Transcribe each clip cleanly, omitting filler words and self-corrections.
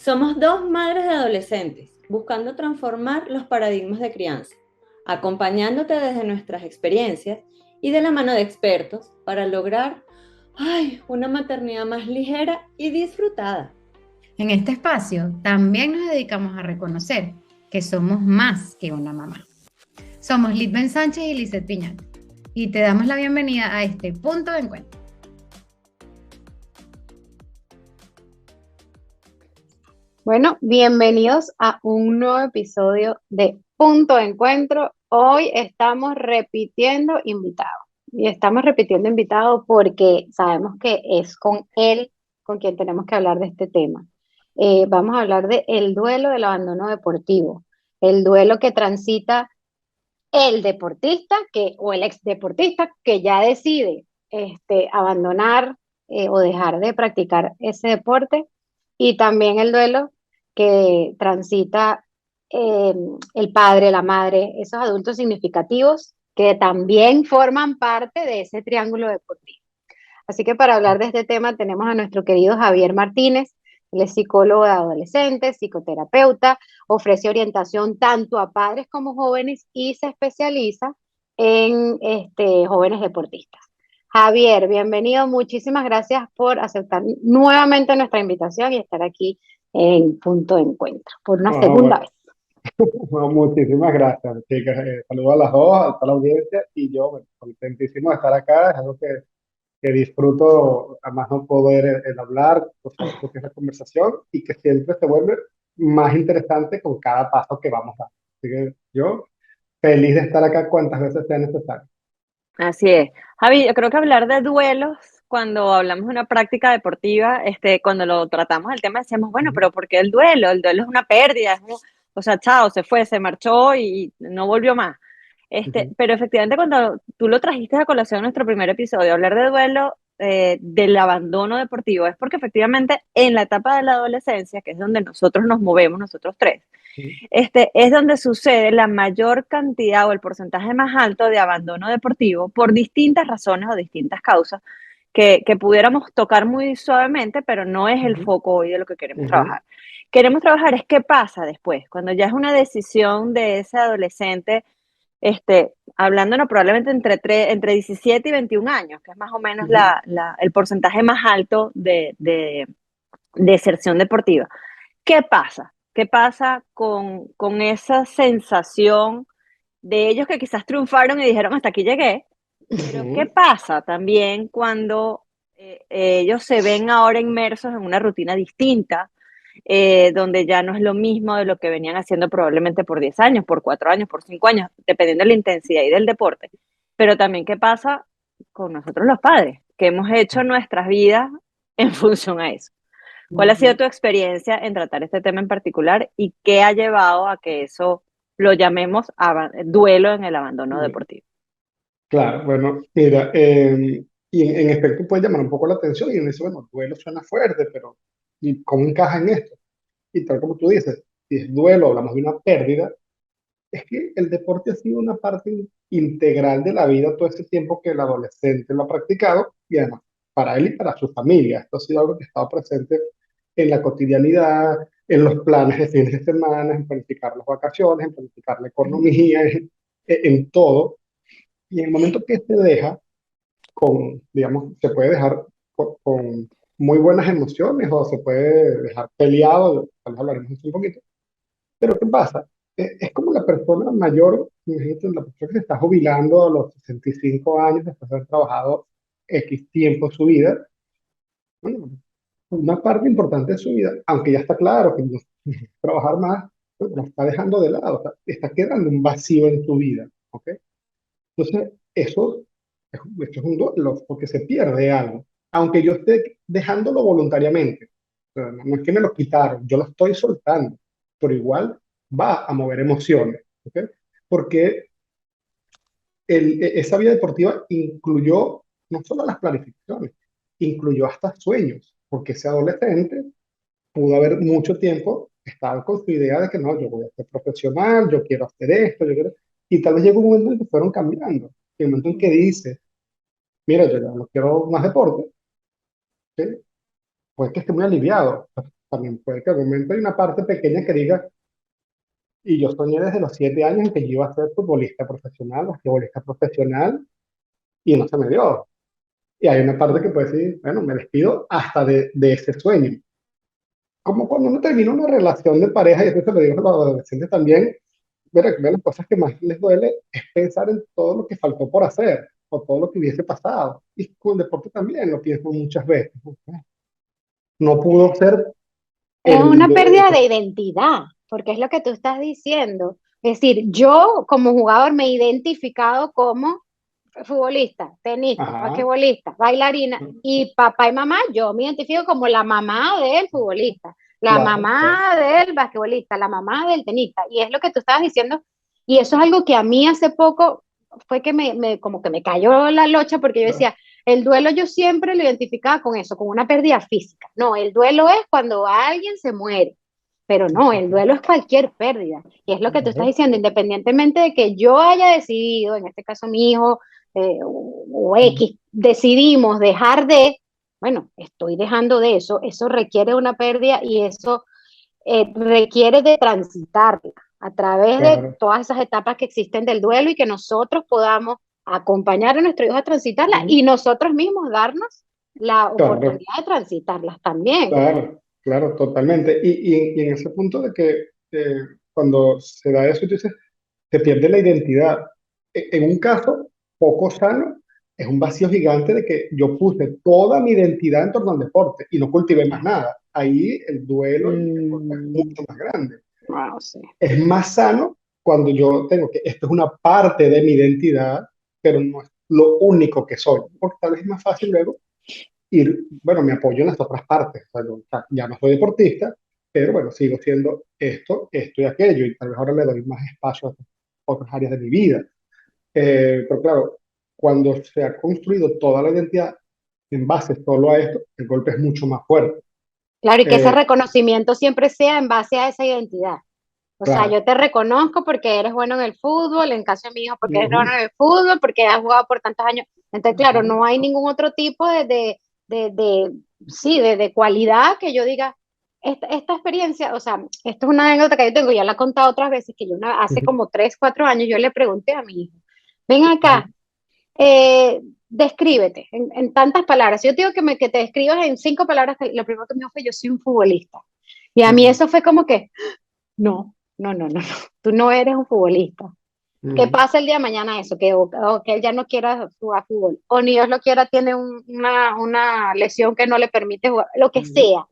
Somos dos madres de adolescentes buscando transformar los paradigmas de crianza, acompañándote desde nuestras experiencias y de la mano de expertos para lograr una maternidad más ligera y disfrutada. En este espacio también nos dedicamos a reconocer que somos más que una mamá. Somos Litben Sánchez y Lizeth Piñal y te damos la bienvenida a este punto de encuentro. Bueno, bienvenidos a un nuevo episodio de Punto de Encuentro. Hoy estamos repitiendo invitado. Y estamos repitiendo invitado porque sabemos que es con él con quien tenemos que hablar de este tema. Vamos a hablar de el duelo del abandono deportivo, el duelo que transita el deportista o el ex deportista que ya decide abandonar o dejar de practicar ese deporte, y también el duelo que transita eh, el padre, la madre, esos adultos significativos que también forman parte de ese triángulo deportivo. Así que para hablar de este tema tenemos a nuestro querido Javier Martínez. Él es psicólogo de adolescentes, psicoterapeuta, ofrece orientación tanto a padres como jóvenes y se especializa en jóvenes deportistas. Javier, bienvenido. Muchísimas gracias por aceptar nuevamente nuestra invitación y estar aquí en Punto de Encuentro por una Bueno, segunda vez. bueno, muchísimas gracias, chicas. Saludos a las dos, a toda la audiencia, y yo, bueno, contentísimo de estar acá. Es algo que disfruto, además no poder el hablar, por saber lo que es la conversación, y que siempre se vuelve más interesante con cada paso que vamos dando. Así que yo, feliz de estar acá cuantas veces sea necesario. Así es. Javi, yo creo que hablar de duelos, cuando hablamos de una práctica deportiva, cuando lo tratamos el tema decíamos, bueno, Ujú, pero ¿por qué el duelo? El duelo es una pérdida, o sea, chao, se fue, se marchó y no volvió más. ujú, Pero efectivamente cuando tú lo trajiste a colación en nuestro primer episodio, hablar de duelo, del abandono deportivo, es porque efectivamente en la etapa de la adolescencia, que es donde nosotros nos movemos, nosotros tres, ujú, es donde sucede la mayor cantidad o el porcentaje más alto de abandono deportivo por distintas razones o distintas causas que pudiéramos tocar muy suavemente, pero no es el ujú, foco hoy de lo que queremos ujú, trabajar. Queremos trabajar es qué pasa después, cuando ya es una decisión de ese adolescente, hablándonos probablemente entre 17 y 21 años, que es más o menos ujú. el porcentaje más alto de deserción deportiva. ¿Qué pasa? ¿Qué pasa con esa sensación de ellos que quizás triunfaron y dijeron hasta aquí llegué? Pero ¿qué Ujú. pasa también cuando ellos se ven ahora inmersos en una rutina distinta, donde ya no es lo mismo de lo que venían haciendo probablemente por 10 años, por 4 años, por 5 años, dependiendo de la intensidad y del deporte? Pero también qué pasa con nosotros los padres, que hemos hecho nuestras vidas en función a eso. ¿Cuál ha sido Ujú. tu experiencia en tratar este tema en particular y qué ha llevado a que eso lo llamemos duelo en el abandono deportivo? Claro, bueno, mira, y en efecto puede llamar un poco la atención y uno dice, bueno, duelo suena fuerte, pero ¿y cómo encaja en esto? Y tal como tú dices, si es duelo, hablamos de una pérdida, es que el deporte ha sido una parte integral de la vida todo ese tiempo que el adolescente lo ha practicado, y además para él y para su familia. Esto ha sido algo que ha estado presente en la cotidianidad, en los planes de fines de semana, en planificar las vacaciones, en planificar la economía, en todo. Y en el momento que se deja, digamos, se puede dejar con muy buenas emociones o se puede dejar peleado, tal vez hablaremos de eso un poquito. Pero ¿qué pasa? Es como la persona mayor, imagínate, la persona que se está jubilando a los 65 años después de haber trabajado X tiempo en su vida. Bueno, una parte importante de su vida, aunque ya está claro que no trabajar más, pues, lo está dejando de lado, o sea, está quedando un vacío en tu vida, ¿ok? Entonces, esto es un duelo, porque se pierde algo, aunque yo esté dejándolo voluntariamente. O sea, no es que me lo quitaron, yo lo estoy soltando, pero igual va a mover emociones, ¿ok? Porque esa vida deportiva incluyó no solo las planificaciones, incluyó hasta sueños, porque ese adolescente pudo haber mucho tiempo estado con su idea de que no, yo voy a ser profesional, yo quiero hacer esto, yo quiero... Y tal vez llegó un momento en que fueron cambiando. Y el momento en que dice, mira, yo ya no quiero más deporte, ¿sí? Pues que esté muy aliviado. también puede que en algún momento hay una parte pequeña que diga, y yo soñé desde los 7 años en que yo iba a ser futbolista profesional, basquetbolista profesional, y no se me dio. Y hay una parte que puede decir, bueno, me despido hasta de ese sueño. Como cuando uno termina una relación de pareja, y eso se lo digo a los adolescentes también, ver las cosas que más les duele es pensar en todo lo que faltó por hacer, o todo lo que hubiese pasado. Y con el deporte también lo pienso muchas veces. No pudo ser Es el... una pérdida de identidad, porque es lo que tú estás diciendo. Es decir, yo como jugador me he identificado como futbolista, tenista, Ajá, basquetbolista, bailarina, y papá y mamá, yo me identifico como la mamá del futbolista, la claro, claro, mamá del basquetbolista, la mamá del tenista, y es lo que tú estabas diciendo, y eso es algo que a mí hace poco fue que como que me cayó la locha, porque yo claro. decía, el duelo yo siempre lo identificaba con eso, con una pérdida física. No, el duelo es cuando alguien se muere, pero no, el duelo es cualquier pérdida. Y es lo que tú estás Claro, diciendo, independientemente de que yo haya decidido, en este caso mi hijo o X, decidimos dejar de, bueno, estoy dejando de eso, eso requiere una pérdida y eso requiere de transitarla a través de claro. todas esas etapas que existen del duelo y que nosotros podamos acompañar a nuestros hijos a transitarla Ujú. y nosotros mismos darnos la Claro, oportunidad de transitarlas también. claro, claro, totalmente. Y en ese punto de que cuando se da eso, tú dices, se pierde la identidad. En un caso poco sano, es un vacío gigante de que yo puse toda mi identidad en torno al deporte y no cultivé más nada. Ahí el duelo en el deporte es Mm, mucho más grande. wow, sí. Es más sano cuando yo tengo que, esto es una parte de mi identidad, pero no es lo único que soy, porque tal vez es más fácil luego ir, bueno, me apoyo en las otras partes. O sea, o sea, ya no soy deportista, pero bueno, sigo siendo esto y aquello, y tal vez ahora le doy más espacio a otras áreas de mi vida. Pero claro, cuando se ha construido toda la identidad en base solo a esto, el golpe es mucho más fuerte. Claro, y que ese Eh, reconocimiento siempre sea en base a esa identidad. O sea, claro, yo te reconozco porque eres bueno en el fútbol, en caso de mi hijo porque eres bueno ujú, en el fútbol, porque has jugado por tantos años. Entonces, claro, ujú, no hay ningún otro tipo de sí, de cualidad que yo diga, esta experiencia, o sea, esto es una anécdota que yo tengo, ya la he contado otras veces, que yo hace ujú, como 3, 4 años yo le pregunté a mi hijo, ven ujú, acá, descríbete en tantas palabras. Si yo te digo que te describas en 5 palabras, lo primero que me dijo fue, yo soy un futbolista. Y a mí ujú, eso fue como que, no, no, no, no, no. Tú no eres un futbolista. ¿Qué ujú, pasa el día de mañana eso? O que él ya no quiera jugar fútbol. O ni Dios lo quiera, tiene una lesión que no le permite jugar, lo que ujú. sea.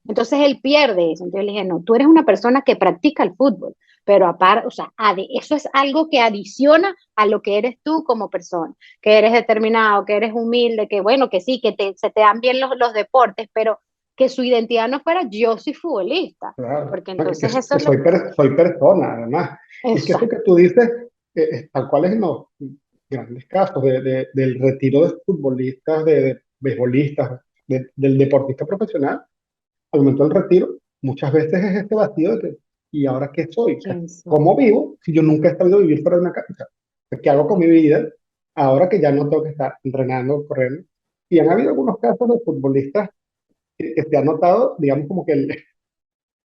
Entonces él pierde eso. Entonces le dije, no, tú eres una persona que practica el fútbol, pero aparte, o sea, eso es algo que adiciona a lo que eres tú como persona, que eres determinado, que eres humilde, que bueno, que sí, se te dan bien los deportes, pero que su identidad no fuera yo soy futbolista, Claro, porque no, entonces eso que es lo soy, soy persona, además. Y es que eso exacto. que tú dices, tal cual es en los grandes casos del retiro de futbolistas, de beisbolistas, del deportista profesional, al momento del retiro, muchas veces es este vacío de que, ¿y ahora qué soy? O sea, ¿Quién soy? ¿cómo vivo si yo nunca he sabido vivir fuera de una casa? ¿Qué hago con mi vida ahora que ya no tengo que estar entrenando, corriendo? Y han habido algunos casos de futbolistas que se ha notado, digamos, como que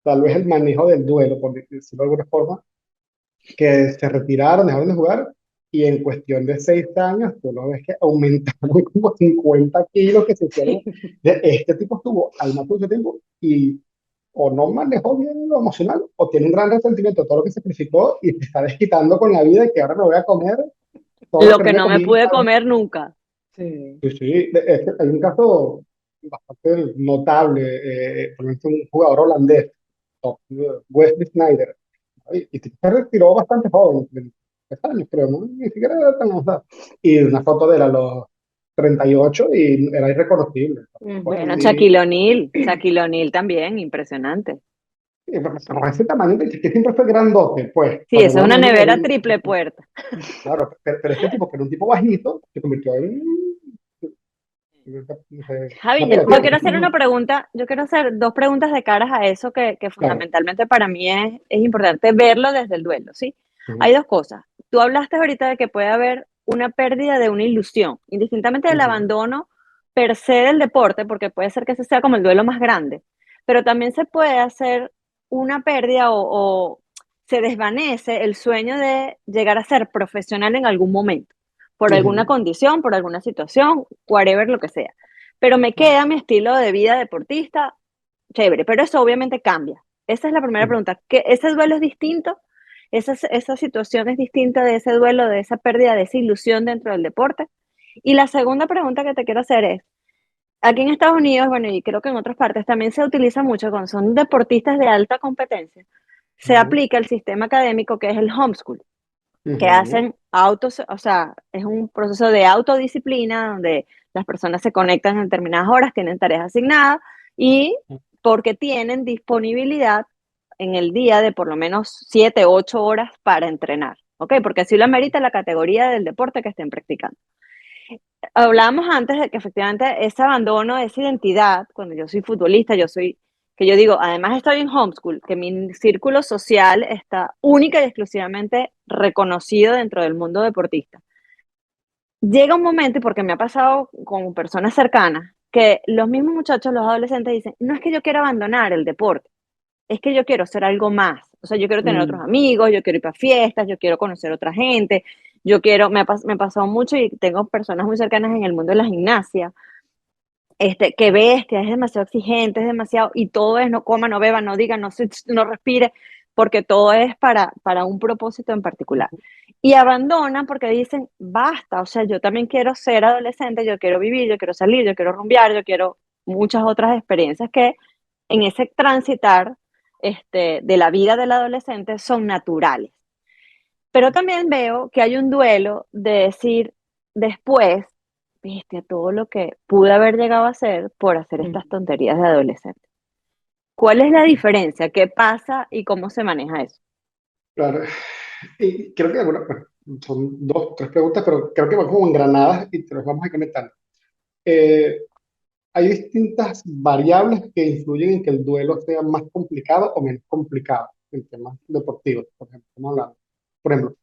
tal vez el manejo del duelo, por decirlo de alguna forma, que se retiraron, dejaron de jugar y en cuestión de 6 años, tú lo ves que aumentaron como 50 kilos que se hicieron. Este tipo estuvo al más mucho tiempo y o no manejó bien lo emocional o tiene un gran resentimiento de todo lo que sacrificó y se está desquitando con la vida y que ahora me voy a comer todo lo Lo que no que me no me comí. pude comer nunca. Sí. Sí, sí, hay un caso bastante notable, por ejemplo, un jugador holandés, Wesley Sneijder, y se retiró bastante joven, de 3 años creo, ¿no? Ni siquiera era tan avanzado. Y una foto de él a los 38 y era irreconocible. Bueno, Bueno, Shaquille O'Neal también, impresionante. y, con ese tamaño que siempre fue grandote, pues, Sí, para eso es alguna una medida era nevera un, triple puerta. claro, pero este tipo, que era un tipo bajito, se convirtió en una Javi, yo pelotita. quiero hacer una pregunta, yo quiero hacer dos preguntas de caras a eso que Claro. fundamentalmente para mí es importante verlo desde el duelo, ¿sí? Hay Ujú, dos cosas. Tú hablaste ahorita de que puede haber una pérdida de una ilusión, indistintamente del ujú, abandono per se del deporte, porque puede ser que ese sea como el duelo más grande, pero también se puede hacer una pérdida o se desvanece el sueño de llegar a ser profesional en algún momento, por alguna Ujú. condición, por alguna situación, whatever lo que sea. Pero me Claro. queda mi estilo de vida deportista, chévere, pero eso obviamente cambia. Esa es la primera Ujú. pregunta. ¿Que ese duelo es distinto? Esa situación es distinta de ese duelo, de esa pérdida, de esa ilusión dentro del deporte. Y la segunda pregunta que te quiero hacer es, aquí en Estados Unidos, bueno, y creo que en otras partes también se utiliza mucho cuando son deportistas de alta competencia, se Ujú. aplica el sistema académico que es el homeschool, que Ujú. hacen autos, o sea, es un proceso de autodisciplina donde las personas se conectan en determinadas horas, tienen tareas asignadas y porque tienen disponibilidad en el día de por lo menos 7, 8 horas para entrenar, ¿ok? Porque así lo amerita la categoría del deporte que estén practicando. Hablábamos antes de que efectivamente ese abandono, esa identidad, cuando yo soy futbolista, que yo digo, además estoy en homeschool, que mi círculo social está única y exclusivamente reconocido dentro del mundo deportista. Llega un momento, y porque me ha pasado con personas cercanas, que los mismos muchachos, los adolescentes dicen, no es que yo quiero abandonar el deporte, es que yo quiero ser algo más. O sea, yo quiero tener otros Mm. amigos, yo quiero ir para fiestas, yo quiero conocer otra gente, me pasó mucho y tengo personas muy cercanas en el mundo de la gimnasia, que bestia, es demasiado exigente, es demasiado, y todo es no coma, no beba, no diga, no respire, porque todo es para un propósito en particular. Y abandonan porque dicen, basta, o sea, yo también quiero ser adolescente, yo quiero vivir, yo quiero salir, yo quiero rumbear, yo quiero muchas otras experiencias que en ese transitar de la vida del adolescente son naturales. Pero también veo que hay un duelo de decir después, viste, todo lo que pude haber llegado a hacer por hacer estas Mm. tonterías de adolescente. ¿Cuál es la diferencia? ¿Qué pasa y cómo se maneja eso? Claro. Y creo que, bueno, son dos, tres preguntas, pero creo que van como engranadas y te las vamos a ir conectando. Eh, Hay distintas variables que influyen en que el duelo sea más complicado o menos complicado en temas deportivos, por ejemplo, estamos hablando. Por ejemplo,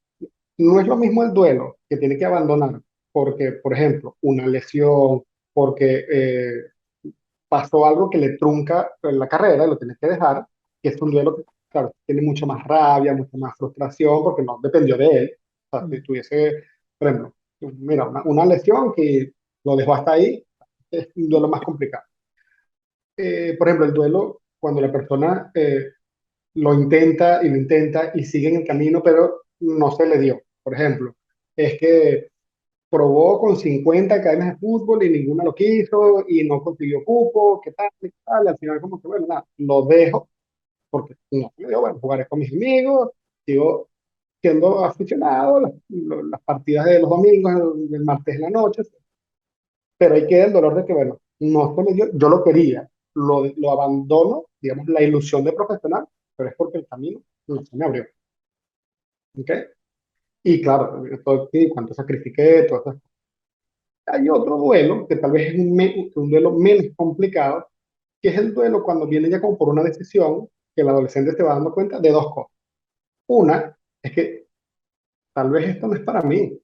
no es lo mismo el duelo que tiene que abandonar porque, por ejemplo, una lesión, porque pasó algo que le trunca en la carrera y lo tienes que dejar, que es un duelo que, claro, tiene mucha más rabia, mucha más frustración porque no dependió de él. O sea, si tuviese, por ejemplo, mira, una lesión que lo dejó hasta ahí, es un duelo más complicado. Por ejemplo, el duelo, cuando la persona lo intenta y lo intenta y sigue en el camino, pero no se le dio. Por ejemplo, es que probó con 50 academias de fútbol y ninguna lo quiso y no consiguió cupo, qué tal, qué tal. Al final, como que bueno, nada, lo dejo porque no se me dio, bueno, jugaré con mis amigos, sigo siendo aficionado, las partidas de los domingos, el martes en la noche, pero ahí queda el dolor de que, bueno, no se me dio, yo lo quería, lo abandono, digamos, la ilusión de profesional, pero es porque el camino no se me abrió. ¿Ok? Y claro, todo, sí, cuánto sacrifiqué, todo eso. Hay otro duelo, que tal vez es un duelo menos complicado, que es el duelo cuando viene ya como por una decisión que el adolescente se va dando cuenta de dos cosas. Una es que tal vez esto no es para mí,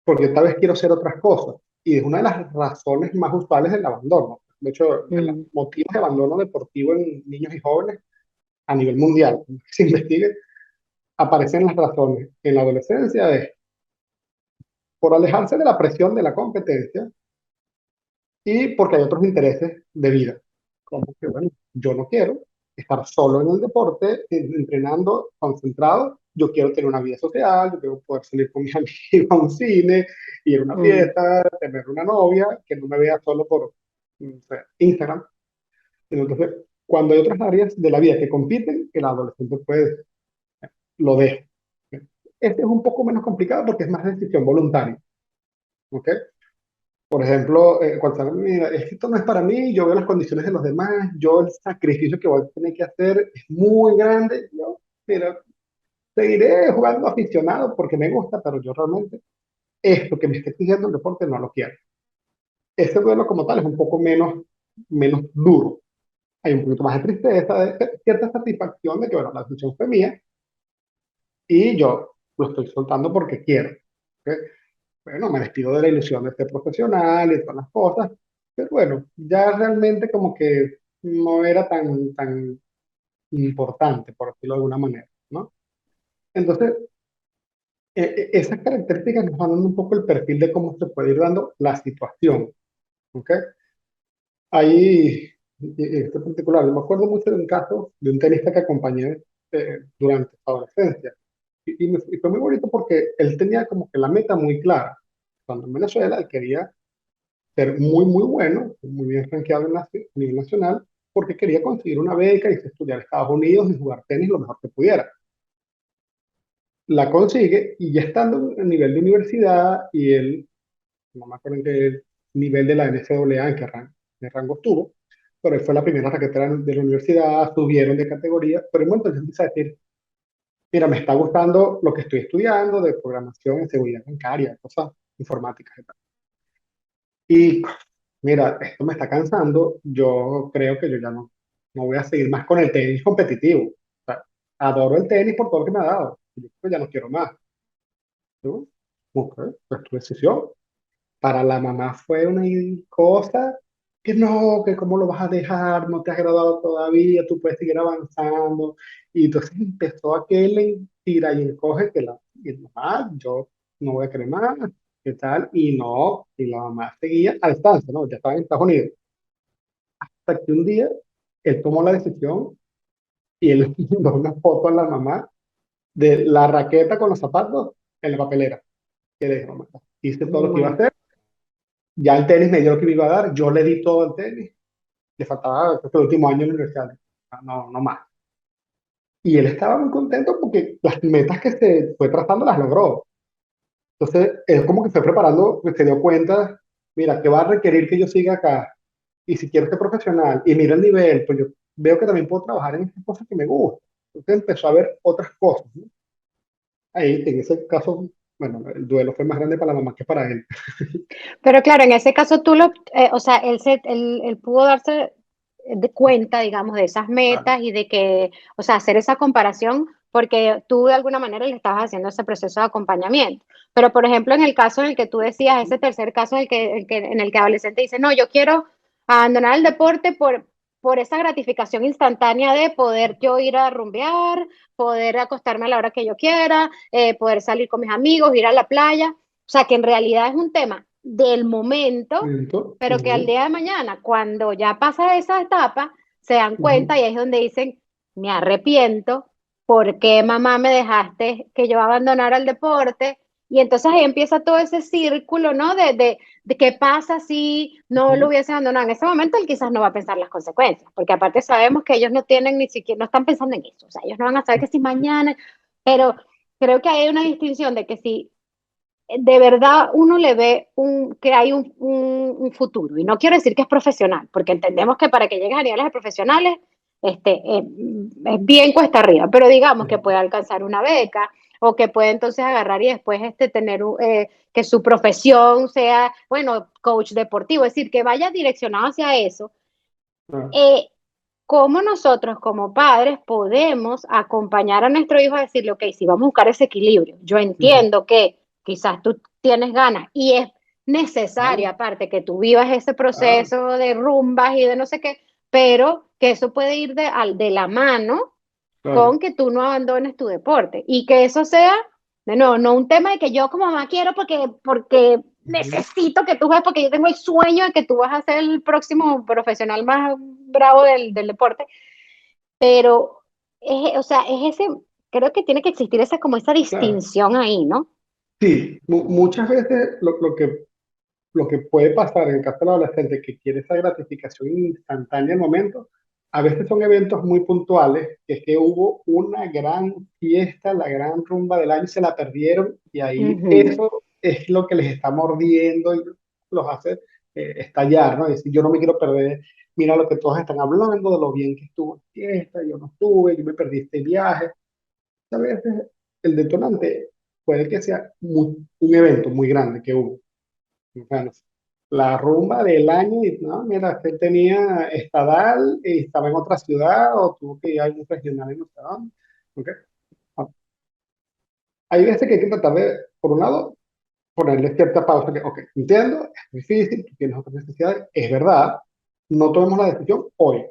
porque tal vez quiero hacer otras cosas. Y es una de las razones más usuales del abandono. De hecho, de los Mm. motivos de abandono deportivo en niños y jóvenes a nivel mundial, se investigue, aparecen las razones en la adolescencia de por alejarse de la presión de la competencia y porque hay otros intereses de vida. Como que, bueno, yo no quiero estar solo en el deporte, entrenando, concentrado. Yo quiero tener una vida social, yo quiero poder salir con mis amigos a un cine, ir a una Mm. fiesta, tener una novia, que no me vea solo por no sé, Instagram. Entonces, cuando hay otras áreas de la vida que compiten, el adolescente puede, lo deja. Este es un poco menos complicado porque es más decisión voluntaria. ¿Ok? Por ejemplo, cuando saben, mira, es que esto no es para mí, yo veo las condiciones de los demás, yo el sacrificio que voy a tener que hacer es muy grande, yo, mira, seguiré jugando aficionado porque me gusta, pero yo realmente esto que me está exigiendo el deporte no lo quiero. Este duelo como tal es un poco menos duro. Hay un poquito más de tristeza, de cierta satisfacción de que, bueno, la decisión fue mía y yo lo estoy soltando porque quiero. ¿Ok? Bueno, me despido de la ilusión de ser profesional y todas las cosas, pero bueno, ya realmente como que no era tan importante, por decirlo de alguna manera, ¿no? Entonces, esas características nos van dando un poco el perfil de cómo se puede ir dando la situación, ¿ok? Ahí, este particular, yo me acuerdo mucho de un caso de un tenista que acompañé durante su adolescencia. Y fue muy bonito porque él tenía como que la meta muy clara. Cuando en Venezuela él quería ser muy, muy bueno, muy bien rankeado a nivel nacional, porque quería conseguir una beca y estudiar en Estados Unidos y jugar tenis lo mejor que pudiera. La consigue y ya estando a nivel de universidad y él, no me acuerdo en qué nivel de la NCAA, en qué rango estuvo, pero él fue la primera raquetera de la universidad, subieron de categoría, pero en un momento él empieza a decir, mira, me está gustando lo que estoy estudiando de programación en seguridad bancaria, cosas informáticas y tal. Y mira, esto me está cansando, yo creo que yo ya no voy a seguir más con el tenis competitivo. O sea, adoro el tenis por todo lo que me ha dado, yo creo que ya no quiero más. ¿No? Ok, pues tu decisión. Para la mamá fue una cosa que no, que cómo lo vas a dejar, no te has graduado todavía, tú puedes seguir avanzando. Y entonces empezó aquel tira y encoge que y mamá, yo no voy a querer más, ¿qué tal? Y no, y la mamá seguía a distancia, ¿no? Ya estaba en Estados Unidos. Hasta que un día él tomó la decisión y él mandó una foto a la mamá de la raqueta con los zapatos en la papelera. Que le dijo, mamá, hice todo lo que iba a Bueno, hacer, ya el tenis me dio lo que me iba a dar, yo le di todo el tenis, le faltaba creo que el último año en la universidad, no más. Y él estaba muy contento porque las metas que se fue trazando las logró. Entonces, él como que fue preparando, pues, se dio cuenta, mira, que va a requerir que yo siga acá. Y si quiero ser profesional y mira el nivel, pues yo veo que también puedo trabajar en estas cosas que me gustan. Entonces empezó a ver otras cosas, ¿no? Ahí, en ese caso, bueno, el duelo fue más grande para la mamá que para él. pero claro, en ese caso o sea, él pudo darse de cuenta, digamos, de esas Claro. metas y de que, o sea, hacer esa comparación, porque tú de alguna manera le estabas haciendo ese proceso de acompañamiento. Pero, por ejemplo, en el caso en el que tú decías, ese tercer caso en el que adolescente dice, no, yo quiero abandonar el deporte por esa gratificación instantánea de poder yo ir a rumbear, poder acostarme a la hora que yo quiera, poder salir con mis amigos, ir a la playa. O sea, que en realidad es un tema del momento, Momento, pero que al ujú, día de mañana, cuando ya pasa esa etapa, se dan cuenta ujú. y ahí es donde dicen, me arrepiento, ¿por qué mamá me dejaste que yo abandonara el deporte? Y entonces ahí empieza todo ese círculo, ¿no? De qué pasa si no lo Ujú. hubiese abandonado. En ese momento él quizás no va a pensar las consecuencias, porque aparte sabemos que ellos no tienen ni siquiera, no están pensando en eso. O sea, ellos no van a saber que si mañana, pero creo que hay una distinción de que si de verdad uno le ve que hay un futuro. Y no quiero decir que es profesional, porque entendemos que para que llegues a niveles de profesionales es bien cuesta arriba, pero digamos que Ujú. puede alcanzar una beca o que puede entonces agarrar y después tener que su profesión sea, bueno, coach deportivo, es decir, que vaya direccionado hacia eso. Ah, eh, ¿Cómo nosotros como padres podemos acompañar a nuestro hijo a decirle, ok, si vamos a buscar ese equilibrio? Yo ujú. entiendo que quizás tú tienes ganas y es necesaria, Claro, aparte, que tú vivas ese claro, proceso de rumbas y de no sé qué, pero que eso puede ir de la mano claro. con que tú no abandones tu deporte y que eso sea, de nuevo, no un tema de que yo como mamá quiero porque Ujú. necesito que tú veas, porque yo tengo el sueño de que tú vas a ser el próximo profesional más bravo del deporte, pero o sea, es ese, creo que tiene que existir esa como esa Claro. distinción ahí, ¿no? Sí, muchas veces lo que puede pasar en el caso del adolescente que quiere esa gratificación instantánea al momento, a veces son eventos muy puntuales, que es que hubo una gran fiesta, la gran rumba del año, y se la perdieron y ahí Ujú. eso es lo que les está mordiendo y los hace estallar, ¿no? Es decir, yo no me quiero perder, mira lo que todos están hablando, de lo bien que estuvo la fiesta, yo no estuve, yo me perdí este viaje. A veces el detonante puede que sea un evento muy grande que hubo. Bueno, la rumba del año, y no, mira, que él tenía estadal y estaba en otra ciudad o tuvo que ir a un regional en no sé dónde. ¿Ok? Ah, hay veces que hay que tratar de, por un lado, ponerle cierta pausa que, ok, entiendo, es difícil, tú tienes otras necesidades, es verdad, no tomemos la decisión hoy.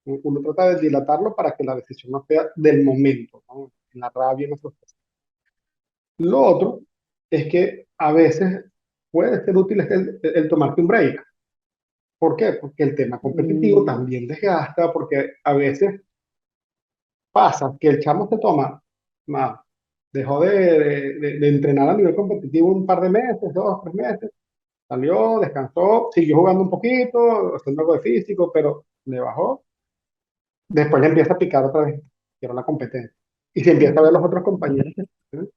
Uno trata de dilatarlo para que la decisión no sea del momento, ¿no? En la rabia, en la frustración. Lo otro es que a veces puede ser útil el tomarte un break. ¿Por qué? Porque el tema competitivo Mm, también desgasta, porque a veces pasa que el chamo se toma, ma, dejó de entrenar a nivel competitivo un par de meses, 2, 3 meses, salió, descansó, siguió jugando un poquito, haciendo algo de físico, pero le bajó. Después le empieza a picar otra vez, que era la competencia. Y se empieza a ver los otros compañeros que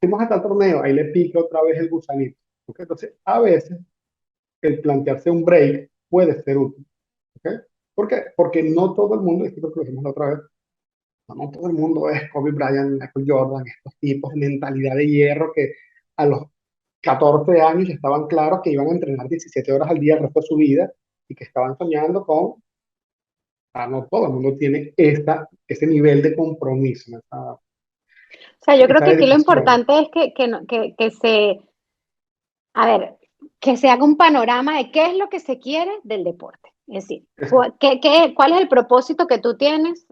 fuimos hasta el torneo, ahí le pica otra vez el gusanito. ¿Ok? Entonces, a veces el plantearse un break puede ser útil. ¿Ok? ¿Por qué? Porque no todo el mundo, y esto es lo que dijimos la otra vez, no todo el mundo es Kobe Bryant, Michael Jordan, estos tipos de mentalidad de hierro que a los 14 años ya estaban claros que iban a entrenar 17 horas al día el resto de su vida y que estaban soñando con, no todo el mundo tiene ese nivel de compromiso, ¿no? O sea, yo creo Esa que aquí lo dedicación. importante es que se, a ver, que se haga un panorama de qué es lo que se quiere del deporte. Es decir, Exacto. ¿cuál es el propósito que tú tienes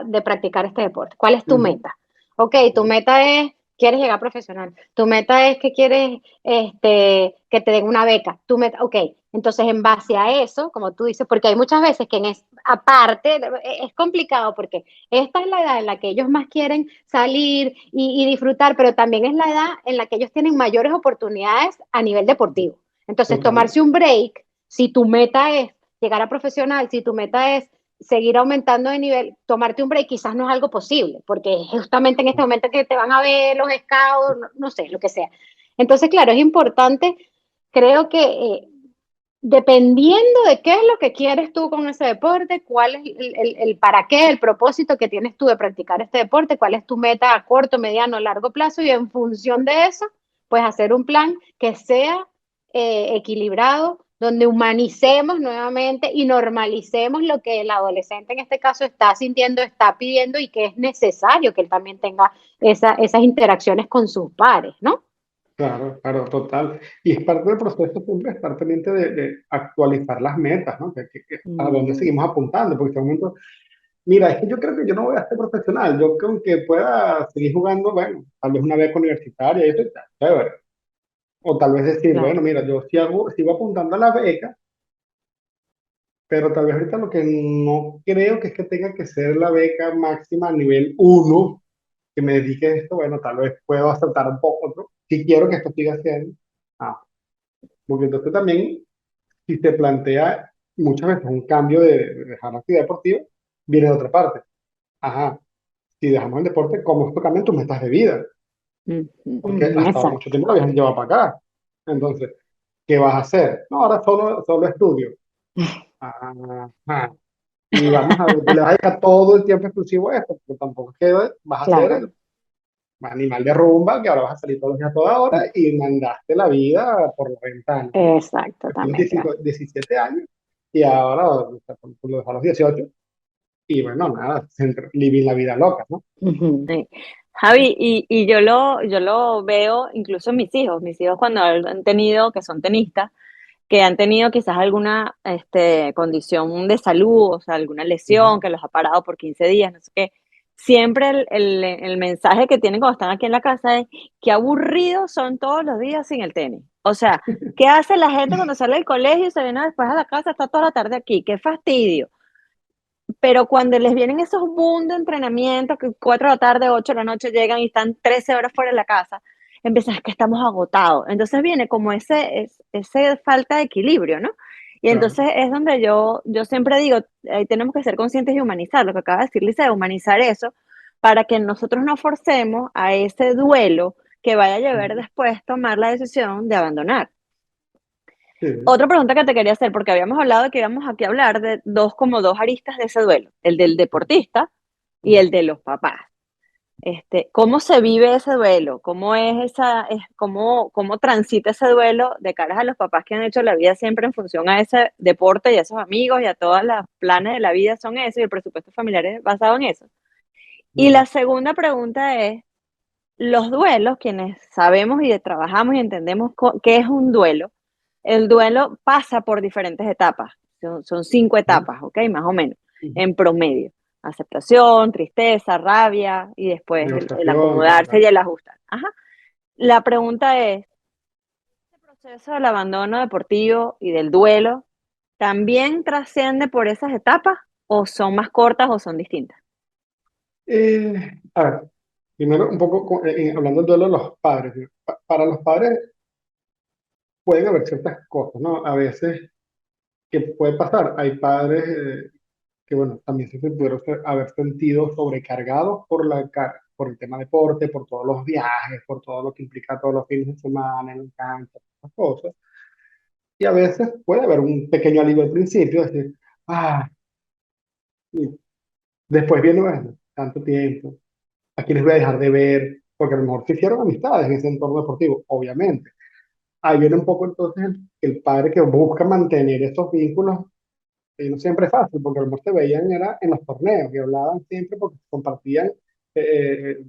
de practicar este deporte? ¿Cuál es tu Ujú. meta? Ok, tu meta es, quieres llegar profesional. Tu meta es que quieres que te den una beca. Tu meta, ok, entonces en base a eso, como tú dices, porque hay muchas veces que aparte, es complicado porque esta es la edad en la que ellos más quieren salir y disfrutar, pero también es la edad en la que ellos tienen mayores oportunidades a nivel deportivo. Entonces, Total. tomarse un break, si tu meta es llegar a profesional, si tu meta es seguir aumentando de nivel, tomarte un break quizás no es algo posible, porque justamente en este momento que te van a ver los scouts, no sé, lo que sea. Entonces, claro, es importante, creo que dependiendo de qué es lo que quieres tú con ese deporte, cuál es el para qué, el propósito que tienes tú de practicar este deporte, cuál es tu meta a corto, mediano, largo plazo, y en función de eso, pues hacer un plan que sea equilibrado, donde humanicemos nuevamente y normalicemos lo que el adolescente en este caso está sintiendo, está pidiendo y que es necesario que él también tenga esas interacciones con sus pares, ¿no? Claro, claro, total. Y es parte del proceso siempre estar pendiente de actualizar las metas, ¿no? A dónde Mm, seguimos apuntando, porque en este momento, mira, es que yo creo que yo no voy a ser profesional, yo creo que pueda seguir jugando, bueno, tal vez una beca universitaria, y eso está chévere. O tal vez decir, bueno, claro. mira, yo sigo apuntando a la beca, pero tal vez ahorita lo que no creo que es que tenga que ser la beca máxima a nivel uno que me dedique a esto, bueno, tal vez puedo aceptar un poco otro, si quiero que esto siga siendo. Ah, porque entonces también, si se plantea muchas veces un cambio de dejar la actividad deportiva, viene de otra parte. Ajá, si dejamos el deporte, ¿cómo esto cambia tus metas de vida? Porque hasta ahora mucho Exacto. tiempo lo habían llevado para acá. Entonces, ¿qué vas a hacer? No, ahora solo estudio. Ajá. Y vamos a ver, tú le vas a dedicar todo el tiempo exclusivo a esto, porque tampoco es que vas a ser Claro, el animal de rumba, que ahora vas a salir todos los días a toda hora y mandaste la vida por la ventana, ¿no? Tienes exactamente. 17 años y ahora o sea, tú lo dejas a los 18 y bueno, nada, vivir la vida loca, ¿no? Ujú. Sí. Javi, y yo lo veo incluso en mis hijos cuando han tenido, que son tenistas, que han tenido quizás alguna condición de salud, o sea, alguna lesión Ujú. que los ha parado por 15 días, no sé qué. Siempre el mensaje que tienen cuando están aquí en la casa es qué aburridos son todos los días sin el tenis. O sea, ¿qué hace la gente cuando sale del colegio y se viene después a la casa? Está toda la tarde aquí, qué fastidio. Pero cuando les vienen esos boom de entrenamiento, que 4 de la tarde, 8 de la noche llegan y están 13 horas fuera de la casa, empiezan es que estamos agotados. Entonces viene como ese falta de equilibrio, ¿no? Y Claro. entonces es donde yo siempre digo, tenemos que ser conscientes de humanizar, lo que acaba de decir Lisa, de humanizar eso, para que nosotros no forcemos a ese duelo que vaya a llevar Ujú. después tomar la decisión de abandonar. Sí. Otra pregunta que te quería hacer, porque habíamos hablado de que íbamos aquí a hablar de como dos aristas de ese duelo, el del deportista y Ujú. el de los papás. ¿Cómo se vive ese duelo? ¿Cómo cómo transita ese duelo de caras a los papás que han hecho la vida siempre en función a ese deporte y a esos amigos y a todos los planes de la vida son eso y el presupuesto familiar es basado en eso? Y Ujú. la segunda pregunta es, los duelos, quienes sabemos y trabajamos y entendemos qué es un duelo, el duelo pasa por diferentes etapas, son 5 etapas, ¿ok? Más o menos. en promedio. Aceptación, tristeza, rabia y después el negociación, tal, acomodarse tal. y el ajustar. Ajá. La pregunta es, ¿este proceso del abandono deportivo y del duelo también trasciende por esas etapas o son más cortas o son distintas? A ver, primero un poco hablando del duelo de los padres. ¿No? Para los padres pueden haber ciertas cosas, ¿no? A veces, ¿qué puede pasar? Hay padres que, bueno, también se pudieron haber sentido sobrecargados por por el tema deporte, por todos los viajes, por todo lo que implica todos los fines de semana en el cancha, esas cosas. Y a veces puede haber un pequeño alivio al principio, decir, ah, y después viene, bueno, tanto tiempo, a quienes voy a dejar de ver, porque a lo mejor se hicieron amistades en ese entorno deportivo, obviamente. Ahí viene un poco entonces el padre que busca mantener esos vínculos, y no siempre es fácil, porque a lo mejor se veían era en los torneos, que hablaban siempre porque compartían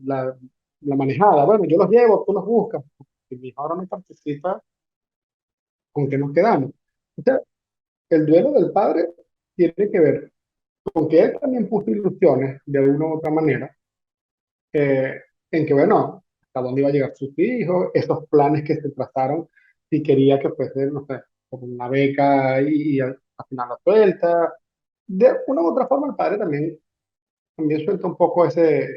la, la manejada. Bueno, yo los llevo, tú los buscas. Si mi hijo ahora no participa, ¿con qué nos quedamos? O sea, el duelo del padre tiene que ver con que él también puso ilusiones de alguna u otra manera, eh, en que, bueno, hasta dónde iba a llegar sus hijos, esos planes que se trazaron, si quería que fuese, no sé, como una beca y al final la suelta. De una u otra forma, el padre también suelta un poco ese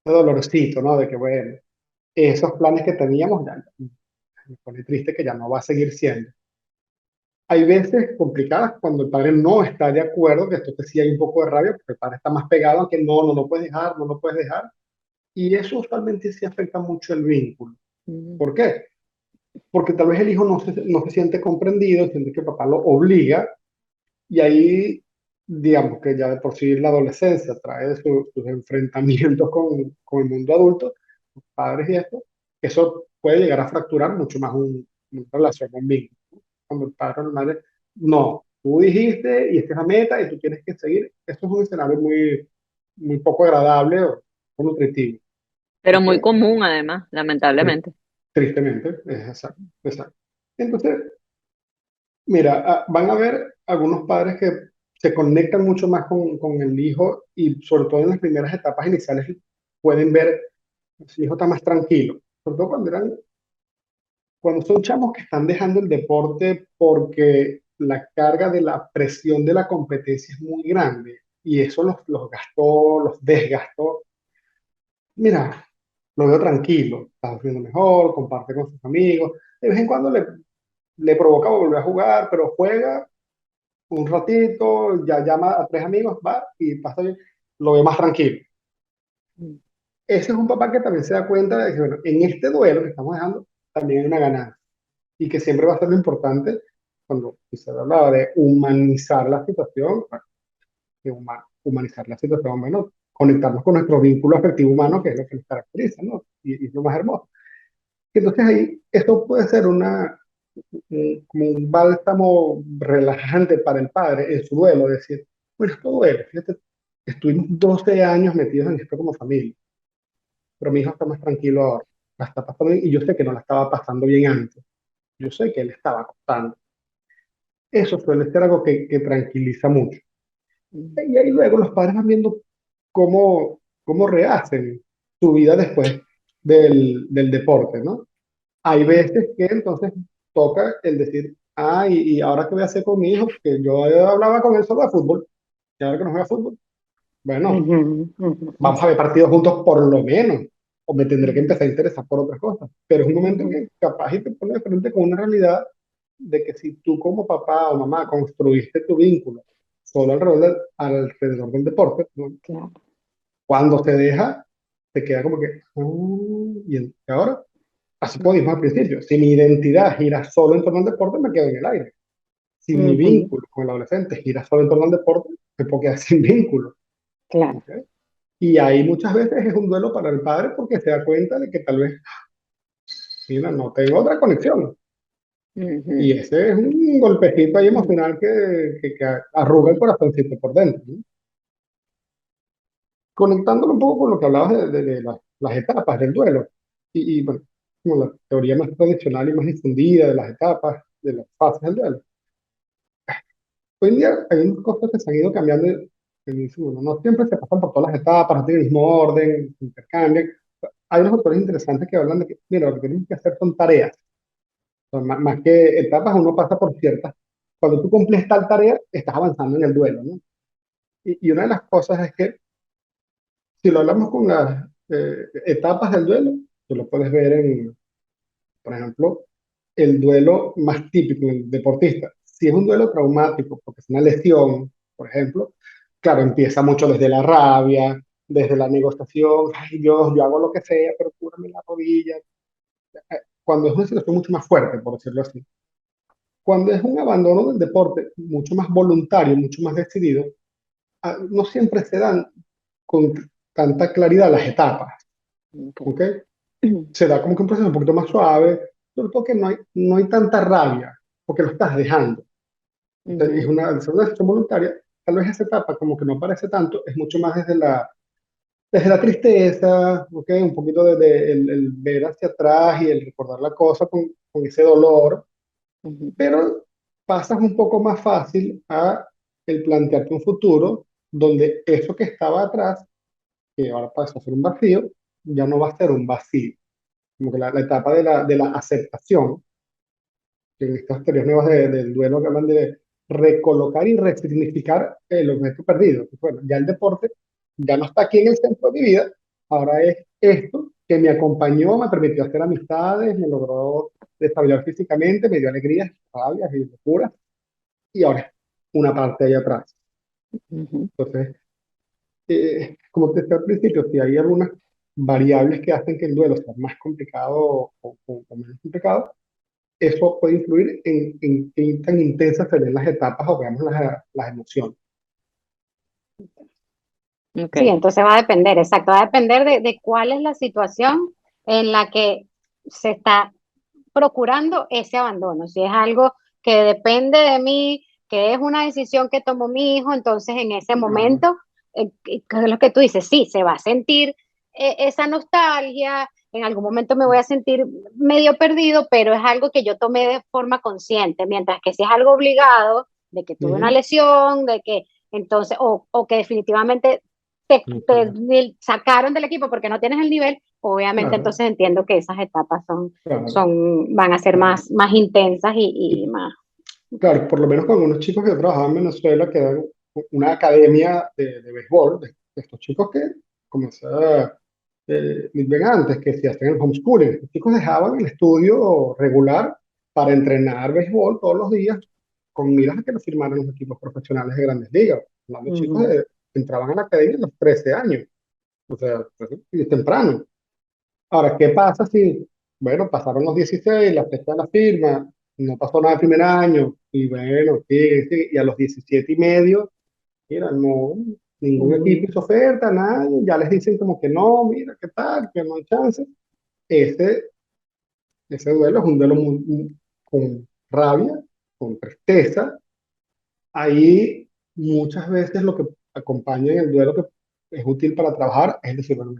dolorcito, ¿no? De que, bueno, esos planes que teníamos ya me pone triste que ya no va a seguir siendo. Hay veces complicadas cuando el padre no está de acuerdo, que esto sí hay un poco de rabia, porque el padre está más pegado a que no lo puedes dejar, no lo puedes dejar. Y eso usualmente sí afecta mucho el vínculo. Mm. ¿Por qué? Porque tal vez el hijo no se siente comprendido, siente que el papá lo obliga, y ahí, digamos que ya de por sí la adolescencia trae sus enfrentamientos con el mundo adulto, los padres y esto, eso puede llegar a fracturar mucho más una relación, un vínculo. Cuando el padre o la madre, no, tú dijiste y esta es la meta y tú tienes que seguir, esto es un escenario muy poco agradable o nutritivo. Pero ¿Ok? muy común además, lamentablemente. Tristemente, es exacto, exacto. Entonces, mira, van a haber algunos padres que se conectan mucho más con el hijo y sobre todo en las primeras etapas iniciales pueden ver que su hijo está más tranquilo. Sobre todo cuando son chamos que están dejando el deporte porque la carga de la presión de la competencia es muy grande y eso los gastó, los desgastó. Mira, lo veo tranquilo, está durmiendo mejor, comparte con sus amigos. De vez en cuando le provoca volver a jugar, pero juega un ratito, ya llama a tres amigos, va y pasa bien, lo veo más tranquilo. Mm. Ese es un papá que también se da cuenta de que, bueno, en este duelo que estamos dejando, también hay una ganancia. Y que siempre va a ser lo importante cuando se hablaba de humanizar la situación, bueno, de humanizar la situación, bueno, conectarnos con nuestro vínculo afectivo humano, que es lo que nos caracteriza, ¿no? Y es lo más hermoso. Entonces ahí, esto puede ser como un bálsamo relajante para el padre en su duelo, decir, bueno, esto duele, fíjate, estuvimos 12 años metidos en esto como familia, pero mi hijo está más tranquilo ahora, la está pasando bien, y yo sé que no la estaba pasando bien antes, yo sé que él estaba costando. Eso suele ser algo que tranquiliza mucho. Mm. Y ahí luego los padres van viendo cómo rehacen su vida después del deporte, ¿no? Hay veces que entonces toca el decir, ah, y ahora qué voy a hacer con mi hijo, que yo hablaba con él solo de fútbol, y ahora que no juega fútbol, bueno, Ujú, ujú, vamos a ver partidos juntos por lo menos, o me tendré que Mm. empezar a interesar por otras cosas. Pero es un momento en ujú, que capaz y te pones de frente con una realidad de que si tú como papá o mamá construiste tu vínculo solo alrededor del deporte, ¿no? claro. Cuando se deja, te queda como que, y ahora, así como dijimos al principio, si mi identidad gira solo en torno al deporte, me quedo en el aire. Si mi Ujú, vínculo con el adolescente gira solo en torno al deporte, me puedo quedar sin vínculo. claro. ¿Ok? Y ahí muchas veces es un duelo para el padre porque se da cuenta de que tal vez, mira, no tengo otra conexión. Ujú. Y ese es un golpecito ahí emocional que arruga el corazoncito por dentro, ¿no? Conectándolo un poco con lo que hablabas de las etapas del duelo. Bueno, como la teoría más tradicional y más difundida de las etapas, de las fases del duelo. Hoy en día hay unas cosas que se han ido cambiando Buenísimo. No siempre se pasan por todas las etapas, no tienen el mismo orden, se intercambian. Hay unos autores interesantes que hablan de que, mira, lo que tenemos que hacer son tareas. Más que etapas, uno pasa por ciertas. Cuando tú cumples tal tarea, estás avanzando en el duelo, ¿no? Y una de las cosas es que, si lo hablamos con las etapas del duelo, tú lo puedes ver en, por ejemplo, el duelo más típico en el deportista. Si es un duelo traumático, porque es una lesión, por ejemplo, claro, empieza mucho desde la rabia, desde la negociación, ay Dios, yo hago lo que sea, pero cúrame la rodilla. Cuando es una situación mucho más fuerte, por decirlo así. Cuando es un abandono del deporte mucho más voluntario, mucho más decidido, no siempre se dan con tanta claridad las etapas, Okay. ¿ok? Se da como que un proceso un poquito más suave, sobre todo que no hay tanta rabia, porque lo estás dejando. Entonces, Ujú, es una decisión voluntaria, tal vez esa etapa como que no parece tanto, es mucho más desde la tristeza, ¿ok? Un poquito desde el ver hacia atrás y el recordar la cosa con ese dolor, ujú, pero pasas un poco más fácil a el plantearte un futuro donde eso que estaba atrás, que ahora pasa a ser un vacío, ya no va a ser un vacío. Como que la etapa de la aceptación, que en estas teorías nuevas del duelo que hablan de recolocar y resignificar el objeto perdido. Bueno, ya el deporte ya no está aquí en el centro de mi vida, ahora es esto que me acompañó, me permitió hacer amistades, me logró desarrollar físicamente, me dio alegrías, rabias y locuras, y ahora es una parte ahí atrás. ujú. Entonces, como te decía al principio, si hay algunas variables que hacen que el duelo sea más complicado o menos complicado, eso puede influir en qué tan intensas se ven las etapas o veamos las emociones. Sí, Okay. entonces va a depender, exacto, va a depender de cuál es la situación en la que se está procurando ese abandono. Si es algo que depende de mí, que es una decisión que tomó mi hijo, entonces en ese Claro, momento, que es lo que tú dices, sí, se va a sentir esa nostalgia, en algún momento me voy a sentir medio perdido, pero es algo que yo tomé de forma consciente, mientras que si es algo obligado, de que tuve una ujú, lesión, de que entonces, o que definitivamente ok, sacaron del equipo porque no tienes el nivel, obviamente claro, entonces entiendo que esas etapas claro, van a ser claro. más intensas y Y más. claro, por lo menos con unos chicos que yo trabajaba en Venezuela, que eran una academia de béisbol, de estos chicos que, como decía Lidben antes, que se hacen el homeschooling, los chicos dejaban el estudio regular para entrenar béisbol todos los días con miras a que lo firmaran los equipos profesionales de grandes ligas. Hablando de chicos Ujú, que entraban a la academia a los 13 años, o sea, y temprano. Ahora, ¿qué pasa si, bueno, pasaron los 16, la fecha de la firma, no pasó nada el primer año, y bueno, sigue, sigue, y a los 17 y medio, mira, no, ningún equipo ujú, hizo oferta, nadie, ya les dicen como que no, mira, ¿qué tal? Que no hay chance. Ese, ese duelo es un duelo con rabia, con tristeza. Ahí muchas veces lo que acompaña en el duelo que es útil para trabajar es decir, bueno,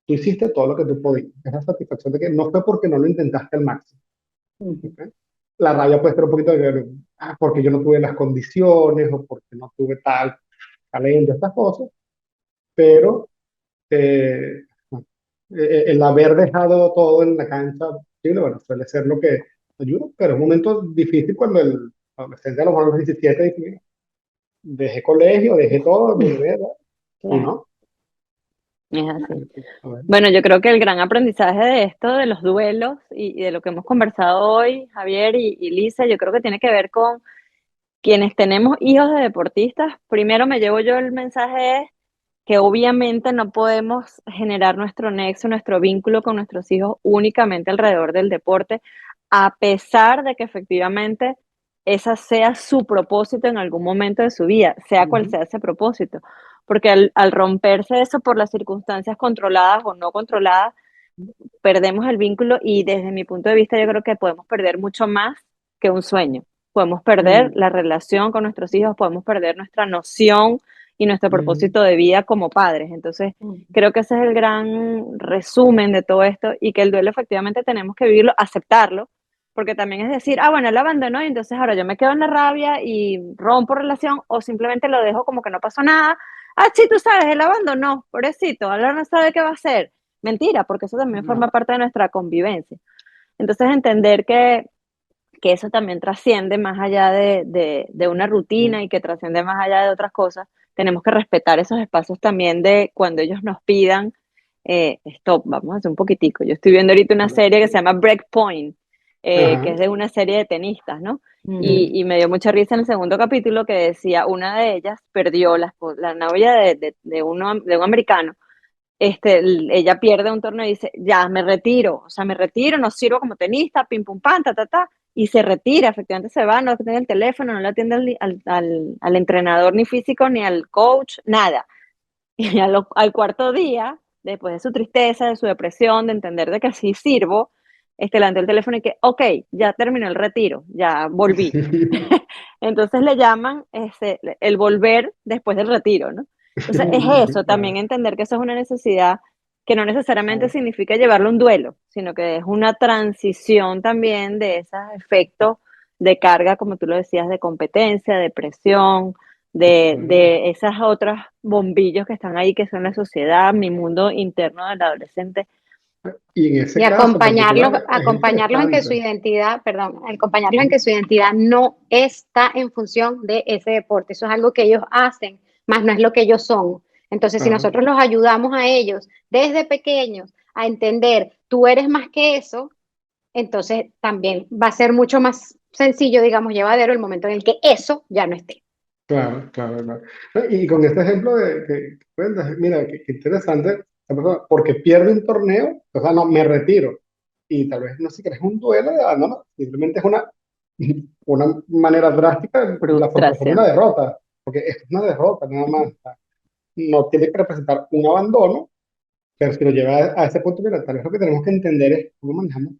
tú hiciste todo lo que tú podías. Es la satisfacción de que no fue porque no lo intentaste al máximo. ujú. ¿Ok? La rabia puede ser un poquito de, porque yo no tuve las condiciones o porque no tuve tal talento, estas cosas, pero eh, el haber dejado todo en la cancha, sí, bueno, suele ser lo que ayuda, pero es un momento difícil cuando el adolescente a los 17 dice, mira, dejé colegio, dejé todo, me llevé, ¿verdad? Y Claro. no. Es así. A ver, Bueno, yo creo que el gran aprendizaje de esto, de los duelos y de lo que hemos conversado hoy, Javier y Lisa, yo creo que tiene que ver con quienes tenemos hijos de deportistas. Primero me llevo yo el mensaje es que obviamente no podemos generar nuestro nexo, nuestro vínculo con nuestros hijos únicamente alrededor del deporte, a pesar de que efectivamente esa sea su propósito en algún momento de su vida, sea cual ujú, sea ese propósito. Porque al romperse eso por las circunstancias controladas o no controladas, perdemos el vínculo y desde mi punto de vista yo creo que podemos perder mucho más que un sueño. Podemos perder Mm, la relación con nuestros hijos, podemos perder nuestra noción y nuestro ujú, propósito de vida como padres. Entonces, mm, creo que ese es el gran resumen de todo esto y que el duelo efectivamente tenemos que vivirlo, aceptarlo, porque también es decir, ah, bueno, él abandonó y entonces ahora yo me quedo en la rabia y rompo relación o simplemente lo dejo como que no pasó nada, sí, tú sabes, él abandonó, pobrecito, ahora no sabe qué va a hacer. Mentira, porque eso también forma No, parte de nuestra convivencia. Entonces, entender que eso también trasciende más allá de una rutina y que trasciende más allá de otras cosas, tenemos que respetar esos espacios también de cuando ellos nos pidan, stop, vamos a hacer un poquitico. Yo estoy viendo ahorita una serie que se llama Breakpoint, que ajá, es de una serie de tenistas, ¿no? Ujú. Y me dio mucha risa en el segundo capítulo que decía, una de ellas perdió la novia de un americano, ella pierde un torneo y dice, ya, me retiro, o sea, me retiro, no sirvo como tenista, pim, pum, pam, ta, ta, ta, y se retira, efectivamente se va, no atiende el teléfono, no le atiende al entrenador ni físico, ni al coach, nada. Y al cuarto día, después de su tristeza, de su depresión, de entender de que así sirvo, levantó el teléfono y que, ok, ya terminó el retiro, ya volví. Entonces le llaman el volver después del retiro, ¿no? Entonces es eso, también claro, entender que eso es una necesidad que no necesariamente claro. significa llevarlo a un duelo, sino que es una transición también de esos efectos de carga, como tú lo decías, de competencia, de presión, de esas otras bombillos que están ahí, que son la sociedad, mi mundo interno del adolescente. Y en Y ese caso en particular es acompañarlos en que su interesante. identidad, perdón, acompañarlos en que su identidad no está en función de ese deporte. Eso es algo que ellos hacen, más no es lo que ellos son. Entonces, si Ajá. nosotros los ayudamos a ellos desde pequeños a entender, tú eres más que eso, entonces también va a ser mucho más sencillo, digamos, llevadero el momento en el que eso ya no esté. Claro, claro, claro. No, y con este ejemplo de que cuentas, mira, qué interesante, la persona, porque pierde un torneo, o sea, no, me retiro. Y tal vez no sé qué es un duelo, no, no, simplemente es una manera drástica de la frustración de una Frustración. derrota, porque esto es una derrota, nada más. O sea, no tiene que representar un abandono, pero si lo lleva a ese punto, mira, tal vez lo que tenemos que entender es cómo manejamos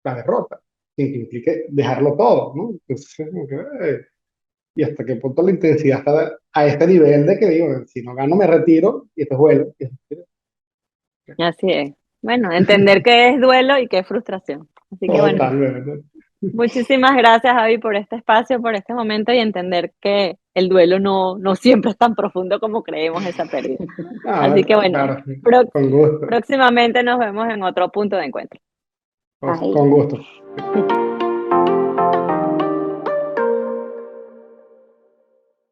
la derrota, sin que implique dejarlo todo, ¿no? Entonces, como que, y hasta qué punto la intensidad está a este nivel de que digo, si no gano me retiro y esto es vuelo. Así es. Bueno, entender qué es duelo y qué es frustración. Así que bueno, Totalmente. muchísimas gracias, Javi, por este espacio, por este momento y entender que el duelo no siempre es tan profundo como creemos esa pérdida. Ah, Así que bueno, claro, con gusto, próximamente nos vemos en otro punto de encuentro. Ahí. con gusto.